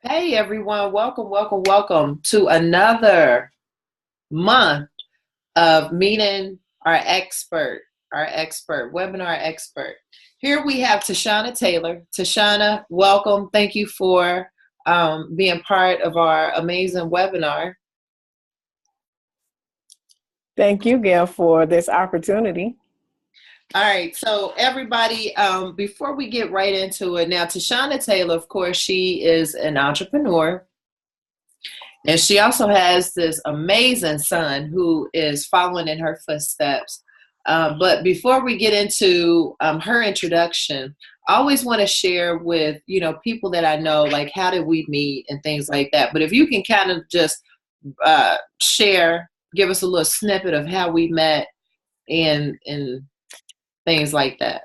Hey everyone, welcome to another month of meeting our expert, webinar expert. Here we have Tschanna Taylor. Tschanna, welcome. Thank you for being part of our amazing webinar. Thank you, Gail, for this opportunity. All right, so everybody, before we get right into it, now Tschanna Taylor, of course, she is an entrepreneur. And she also has this amazing son who is following in her footsteps. But before we get into her introduction, I always want to share with, people that I know, like how did we meet and things like that. But if you can kind of just share, give us a little snippet of how we met and things like that.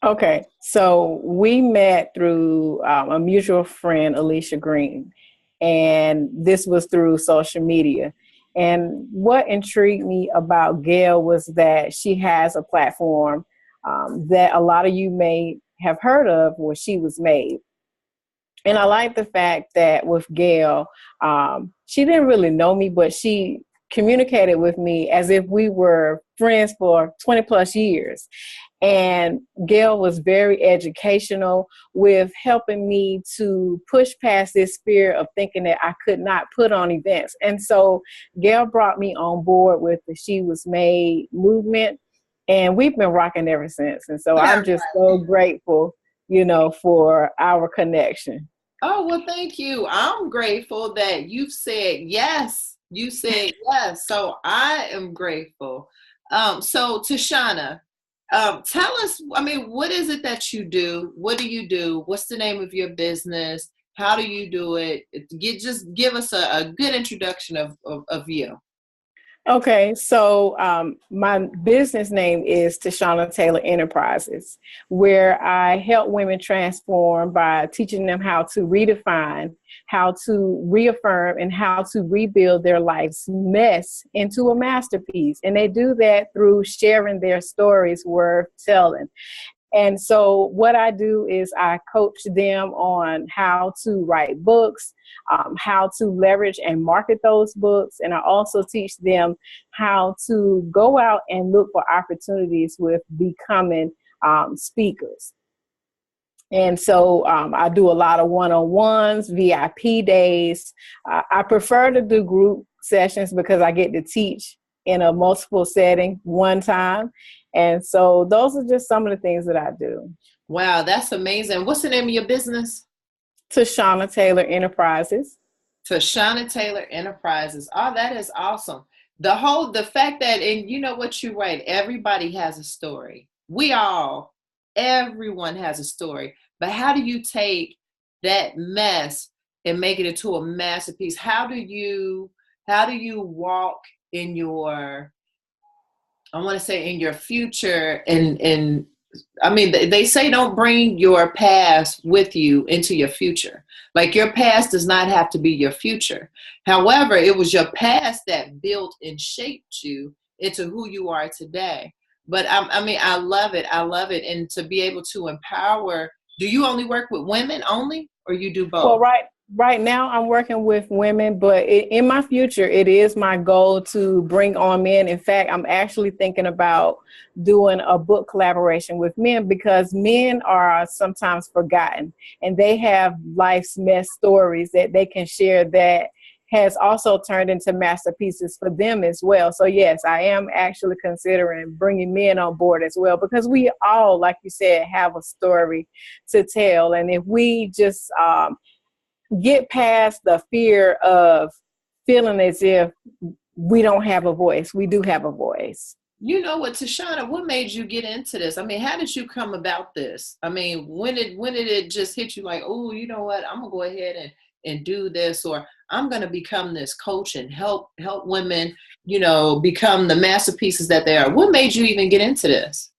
Okay, so we met through a mutual friend, Alicia Green, and this was through social media. And what intrigued me about Gail was that she has a platform that a lot of you may have heard of where She Was Made. And I like the fact that with Gail, she didn't really know me, but she communicated with me as if we were friends for 20 plus years. And Gail was very educational with helping me to push past this fear of thinking that I could not put on events. And so Gail brought me on board with the She Was Made movement, and we've been rocking ever since. And so I'm just so grateful, for our connection. Oh, well, thank you. I'm grateful that you've said yes. You said yes. So I am grateful. So Tschanna, tell us, what is it that you do? What do you do? What's the name of your business? How do you do it? Just give us a good introduction of you. Okay, so my business name is Tschanna Taylor Enterprises, where I help women transform by teaching them how to redefine, how to reaffirm, and how to rebuild their life's mess into a masterpiece. And they do that through sharing their stories worth telling. And so what I do is I coach them on how to write books, how to leverage and market those books. And I also teach them how to go out and look for opportunities with becoming speakers. And so I do a lot of one-on-ones, VIP days. I prefer to do group sessions because I get to teach in a multiple setting one time. And so those are just some of the things that I do. Wow, that's amazing. What's the name of your business? Tschanna Taylor Enterprises. Tschanna Taylor Enterprises. Oh, that is awesome. The fact that, and you know what you write, everybody has a story. Everyone has a story. But how do you take that mess and make it into a masterpiece? How do you walk in your, I want to say in your future, and they say don't bring your past with you into your future. Like your past does not have to be your future. However, it was your past that built and shaped you into who you are today. But I love it. I love it. And to be able to empower, do you only work with women only, or you do both? Well, right now I'm working with women, but in my future, it is my goal to bring on men. In fact, I'm actually thinking about doing a book collaboration with men because men are sometimes forgotten and they have life's mess stories that they can share that has also turned into masterpieces for them as well. So yes, I am actually considering bringing men on board as well because we all, like you said, have a story to tell. And if we just get past the fear of feeling as if we don't have a voice, we do have a voice. You know what, Tschanna, what made you get into this? How did you come about this? When did it just hit you like, oh, you know what, I'm gonna go ahead and do this, or I'm gonna become this coach and help women, become the masterpieces that they are? What made you even get into this?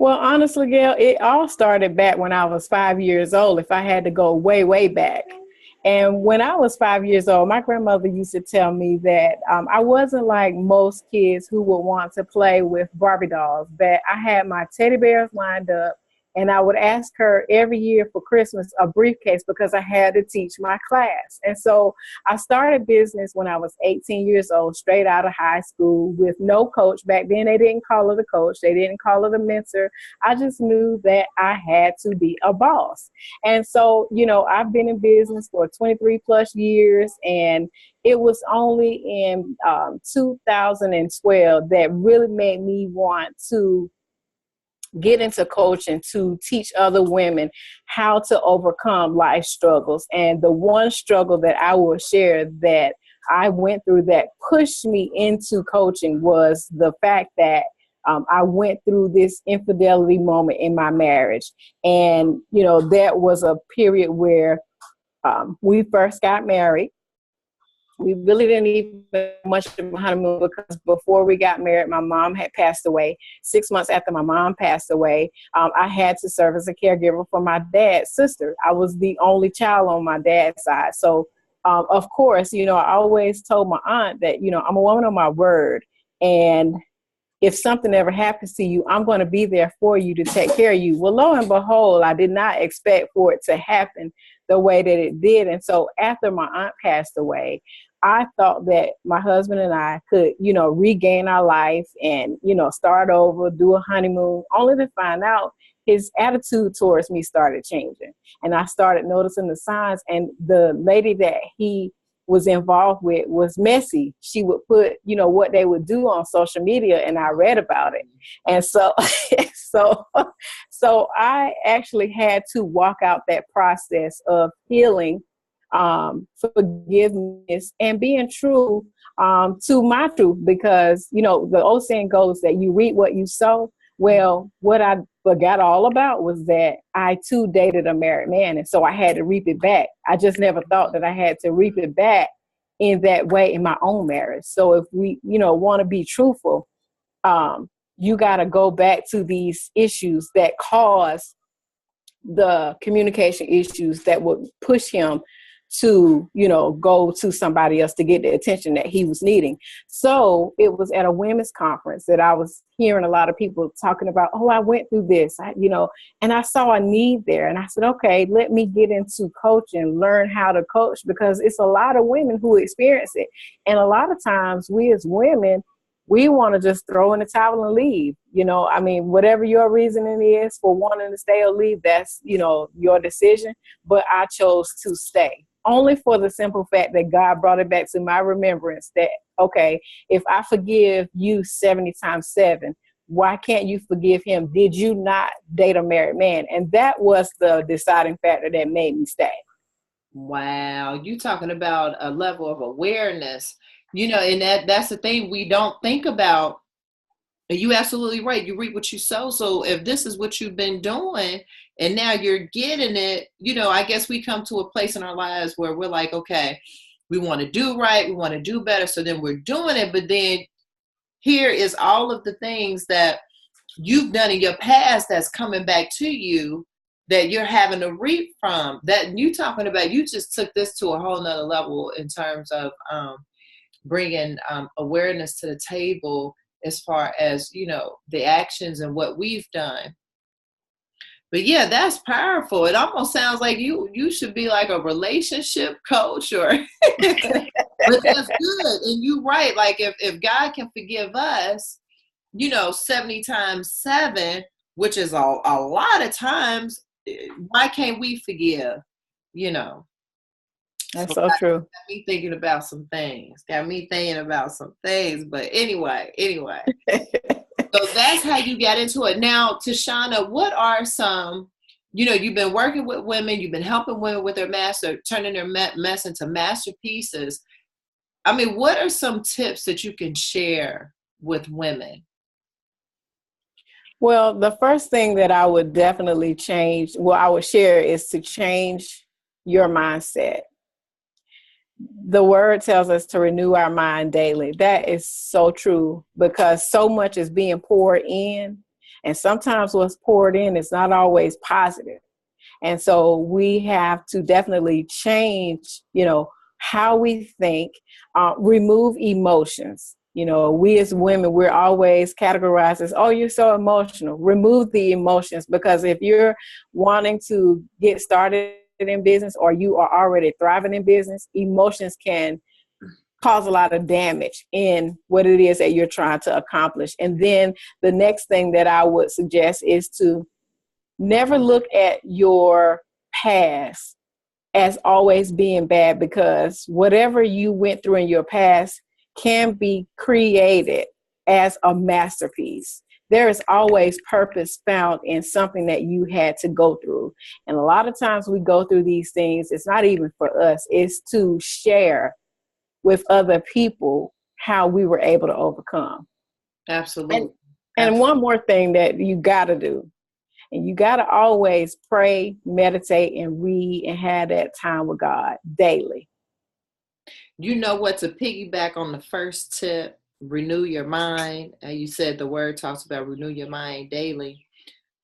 Well, honestly, Gail, it all started back when I was 5 years old, if I had to go way, way back. And when I was 5 years old, my grandmother used to tell me that I wasn't like most kids who would want to play with Barbie dolls, that I had my teddy bears lined up And I would ask her every year for Christmas a briefcase because I had to teach my class. And so I started business when I was 18 years old, straight out of high school with no coach. Back then, they didn't call it a coach. They didn't call it a mentor. I just knew that I had to be a boss. And so, I've been in business for 23 plus years, and it was only in 2012 that really made me want to get into coaching to teach other women how to overcome life struggles. And the one struggle that I will share that I went through that pushed me into coaching was the fact that I went through this infidelity moment in my marriage. And, that was a period where we first got married. We really didn't even much of a honeymoon because before we got married, my mom had passed away. 6 months after my mom passed away, I had to serve as a caregiver for my dad's sister. I was the only child on my dad's side. So, of course, I always told my aunt that, I'm a woman of my word. And if something ever happens to you, I'm going to be there for you to take care of you. Well, lo and behold, I did not expect for it to happen the way that it did. And so after my aunt passed away, I thought that my husband and I could, regain our life and, start over, do a honeymoon, only to find out his attitude towards me started changing. And I started noticing the signs. And the lady that he was involved with was messy. She would put, what they would do on social media, and I read about it. And so, so I actually had to walk out that process of healing, forgiveness, and being true to my truth, because, the old saying goes that you reap what you sow. Well, what I forgot all about was that I too dated a married man. And so I had to reap it back. I just never thought that I had to reap it back in that way in my own marriage. So if we, want to be truthful, you got to go back to these issues that cause the communication issues that would push him to, go to somebody else to get the attention that he was needing. So it was at a women's conference that I was hearing a lot of people talking about, oh, I went through this, and I saw a need there. And I said, okay, let me get into coaching, learn how to coach, because it's a lot of women who experience it. And a lot of times we as women, we want to just throw in the towel and leave. Whatever your reasoning is for wanting to stay or leave, that's, your decision. But I chose to stay, only for the simple fact that God brought it back to my remembrance that, okay, if I forgive you 70 times 7, why can't you forgive him? Did you not date a married man? And that was the deciding factor that made me stay. Wow. You talking about a level of awareness, and that's the thing we don't think about. And you absolutely right. You reap what you sow. So if this is what you've been doing and now you're getting it, I guess we come to a place in our lives where we're like, okay, we want to do right. We want to do better. So then we're doing it. But then here is all of the things that you've done in your past that's coming back to you that you're having to reap from. That you talking about, you just took this to a whole nother level in terms of bringing awareness to the table as far as, the actions and what we've done. But yeah, that's powerful. It almost sounds like you should be like a relationship coach or, but that's good. And you're right. Like if God can forgive us, 70 times 7, which is a lot of times, why can't we forgive, That's so true. Got me thinking about some things. But anyway. So that's how you got into it. Now, Tschanna, what are some, you've been working with women, you've been helping women with their turning their mess into masterpieces. What are some tips that you can share with women? Well, the first thing that I would definitely I would share is to change your mindset. The word tells us to renew our mind daily. That is so true, because so much is being poured in, and sometimes what's poured in is not always positive. And so we have to definitely change, how we think, remove emotions. You know, we as women, we're always categorized as, oh, you're so emotional. Remove the emotions, because if you're wanting to get started in business or you are already thriving in business, emotions can cause a lot of damage in what it is that you're trying to accomplish. And then the next thing that I would suggest is to never look at your past as always being bad, because whatever you went through in your past can be created as a masterpiece. There is always purpose found in something that you had to go through. And a lot of times we go through these things, it's not even for us, it's to share with other people how we were able to overcome. Absolutely. And, Absolutely. one more thing that you got to do, and you got to always pray, meditate, and read and have that time with God daily. You know what, to piggyback on the first tip, renew your mind. You said the word talks about renew your mind daily.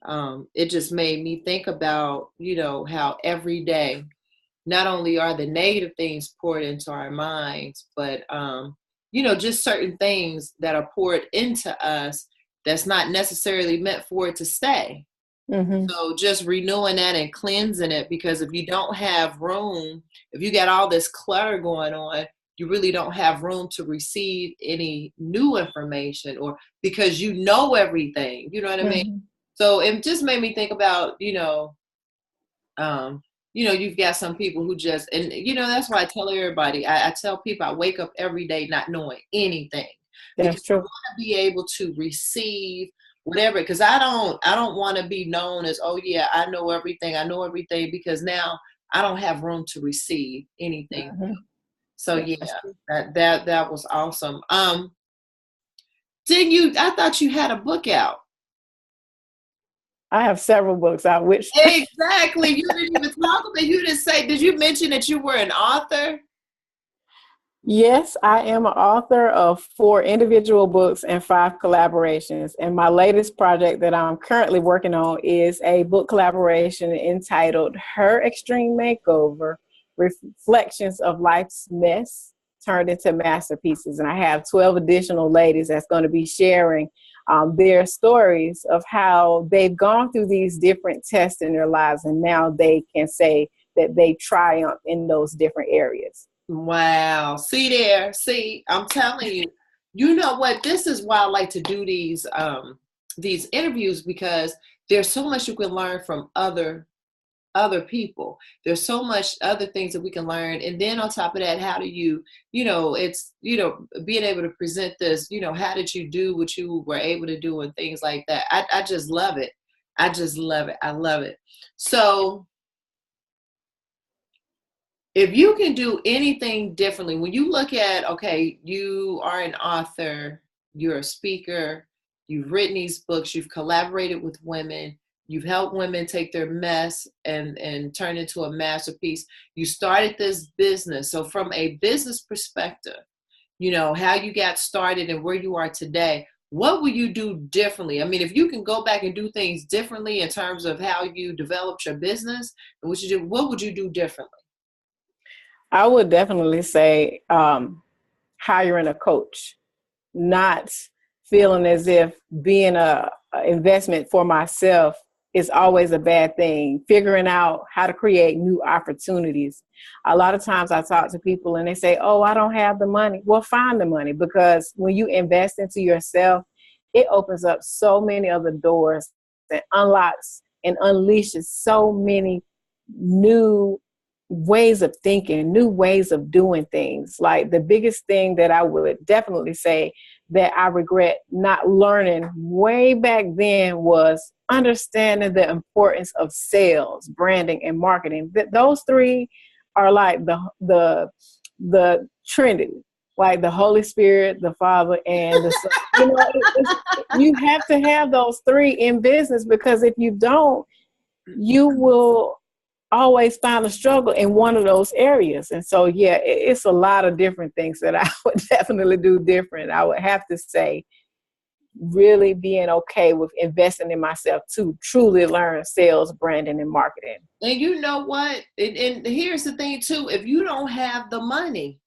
It just made me think about, how every day, not only are the negative things poured into our minds, but, just certain things that are poured into us that's not necessarily meant for it to stay. Mm-hmm. So just renewing that and cleansing it, because if you don't have room, if you got all this clutter going on, you really don't have room to receive any new information, or because you know everything, you know what I mean? Mm-hmm. So it just made me think about, you've got some people who just, and that's why I tell everybody, I tell people I wake up every day not knowing anything, because That's I true. want to be able to receive whatever, because I don't want to be known as, oh yeah, I know everything, because now I don't have room to receive anything. Mm-hmm. So yeah, That's true. that was awesome. I thought you had a book out. I have several books out, which Exactly. You didn't even talk about, you didn't say, did you mention that you were an author? yes, I am an author of 4 individual books and 5 collaborations. And my latest project that I'm currently working on is a book collaboration entitled Her Extreme Makeover, Reflections of Life's Mess Turned into Masterpieces. And I have 12 additional ladies that's going to be sharing their stories of how they've gone through these different tests in their lives, and now they can say that they triumph in those different areas. Wow. See there. See, I'm telling you, you know what? This is why I like to do these interviews, because there's so much you can learn from other people. There's so much other things that we can learn. And then on top of that, how do you, it's, being able to present this, how did you do what you were able to do and things like that. I just love it. I just love it. I love it. So if you can do anything differently, when you look at, okay, you are an author, you're a speaker, you've written these books, you've collaborated with women, you've helped women take their mess and turn into a masterpiece. You started this business. So from a business perspective, how you got started and where you are today, what will you do differently? I mean, if you can go back and do things differently in terms of how you developed your business, and what would you do differently? I would definitely say hiring a coach, not feeling as if being a investment for myself is always a bad thing. Figuring out how to create new opportunities. A lot of times I talk to people and they say, oh, I don't have the money. Well, find the money, because when you invest into yourself, it opens up so many other doors that unlocks and unleashes so many new ways of thinking, new ways of doing things. Like the biggest thing that I would definitely say that I regret not learning way back then was understanding the importance of sales, branding, and marketing. Those 3 are like the Trinity, like the Holy Spirit, the Father, and the Son. You have to have those 3 in business, because if you don't, you will always find a struggle in one of those areas. And so, yeah, it's a lot of different things that I would definitely do different. I would have to say, really being okay with investing in myself to truly learn sales, branding, and marketing. And you know what? And here's the thing too, if you don't have the money,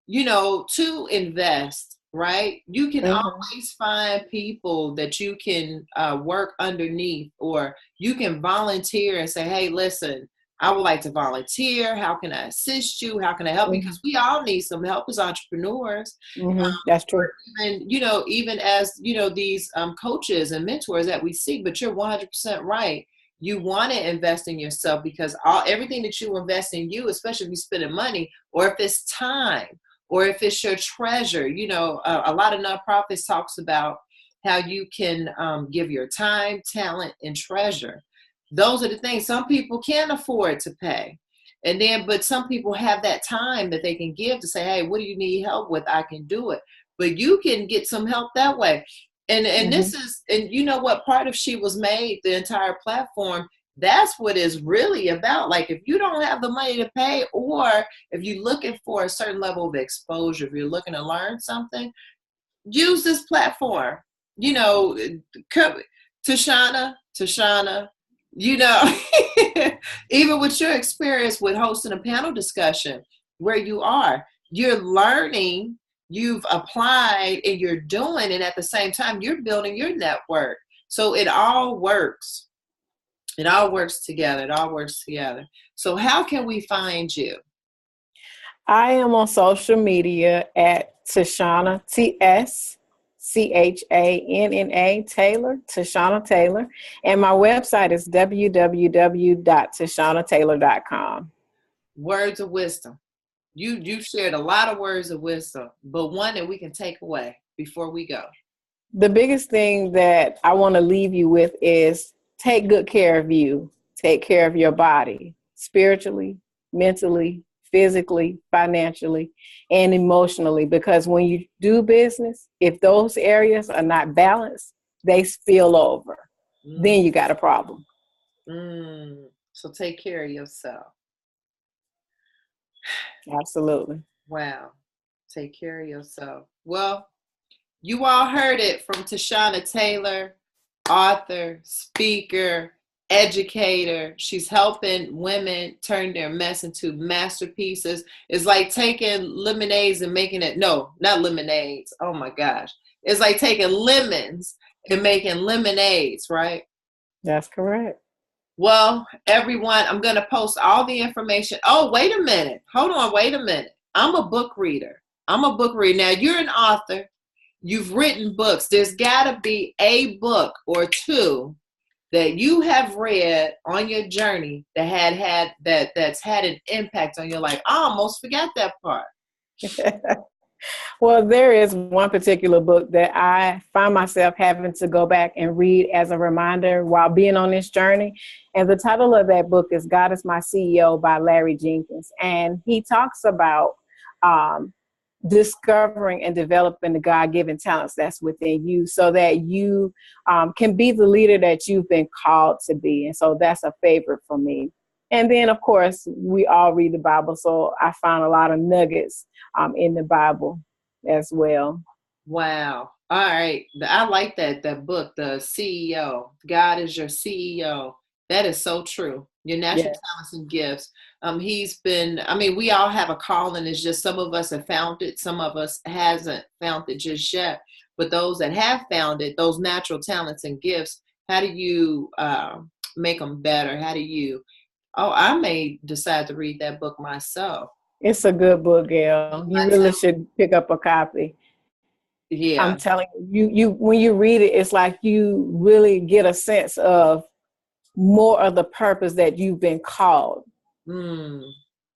to invest, right? You can Mhm. always find people that you can work underneath, or you can volunteer and say, hey, listen, I would like to volunteer. How can I assist you? How can I help you? Mhm. Because we all need some help as entrepreneurs. Mhm. That's true. And, even as, these coaches and mentors that we see, but you're 100% right. You want to invest in yourself, because everything that you invest in you, especially if you're spending money, or if it's time, or if it's your treasure, a lot of nonprofits talks about how you can give your time, talent, and treasure. Those are the things some people can't afford to pay. And then, but some people have that time that they can give to say, hey, what do you need help with? I can do it. But you can get some help that way. And Mhm. this is, and you know what, part of She Was Made, the entire platform, that's what it's really about. Like, if you don't have the money to pay, or if you're looking for a certain level of exposure, if you're looking to learn something, use this platform. You know, come, Tschanna, you know, even with your experience with hosting a panel discussion where you are, you're learning, you've applied, and you're doing, and at the same time, you're building your network. So it all works. It all works together. It all works together. So how can we find you? I am on social media at Tschanna, TSCHANNA Taylor, Tschanna Taylor. And my website is www.TschannaTaylor.com. Words of wisdom. You shared a lot of words of wisdom, but one that we can take away before we go. The biggest thing that I want to leave you with is take good care of you. Take care of your body, spiritually, mentally, physically, financially, and emotionally. Because when you do business, if those areas are not balanced, they spill over. Mm, Then you got a problem. so take care of yourself. Absolutely. Wow. Take care of yourself. Well, you all heard it from Tschanna Taylor, author, speaker, educator. She's helping women turn their mess into masterpieces. It's like taking lemonades and making it, no, not lemonades. Oh my gosh. It's like taking lemons and making lemonades, right? That's correct. Well, everyone, I'm going to post all the information. Oh, wait a minute. Hold on. Wait a minute. I'm a book reader. I'm a book reader. Now, you're an author. You've written books. There's got to be a book or two that you have read on your journey that's had an impact on your life. I almost forgot that part. Well, there is one particular book that I find myself having to go back and read as a reminder while being on this journey. And the title of that book is God is My CEO by Larry Jenkins. And he talks about um, discovering and developing the God-given talents that's within you so that you can be the leader that you've been called to be. And so that's a favorite for me. And then, of course, we all read the Bible. So I found a lot of nuggets in the Bible as well. Wow. All right. I like that book, The CEO. God is your CEO. That is so true. Your natural Yeah. talents and gifts. He's been, I mean, we all have a calling. It's just some of us have found it. Some of us hasn't found it just yet. But those that have found it, those natural talents and gifts, how do you make them better? How do you, oh, I may decide to read that book myself. It's a good book, Gail. You I really tell, should pick up a copy. I'm yeah. telling you, you when you read it, it's like you really get a sense of more of the purpose that you've been called. Mm.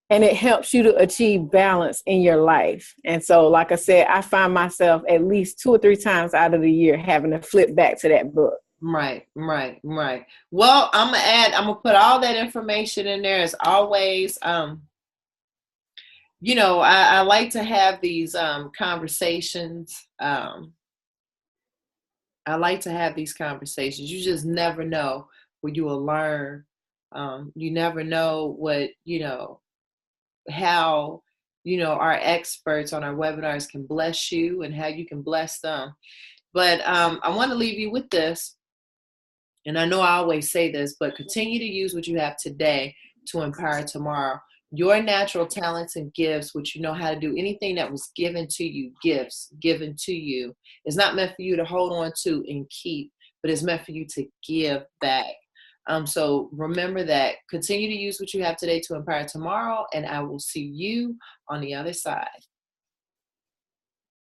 And it helps you to achieve balance in your life. And so, like I said, I find myself at least 2 or 3 times out of the year having to flip back to that book. Right. Well, I'm gonna put all that information in there as always. I like to have these conversations. I like to have these conversations. You just never know what you will learn. You never know how, our experts on our webinars can bless you and how you can bless them. But I want to leave you with this. And I know I always say this, but continue to use what you have today to empower tomorrow. your natural talents and gifts, which you know how to do, anything that was given to you, gifts given to you, is not meant for you to hold on to and keep, but it's meant for you to give back. So remember that. Continue to use what you have today to empower tomorrow, and I will see you on the other side.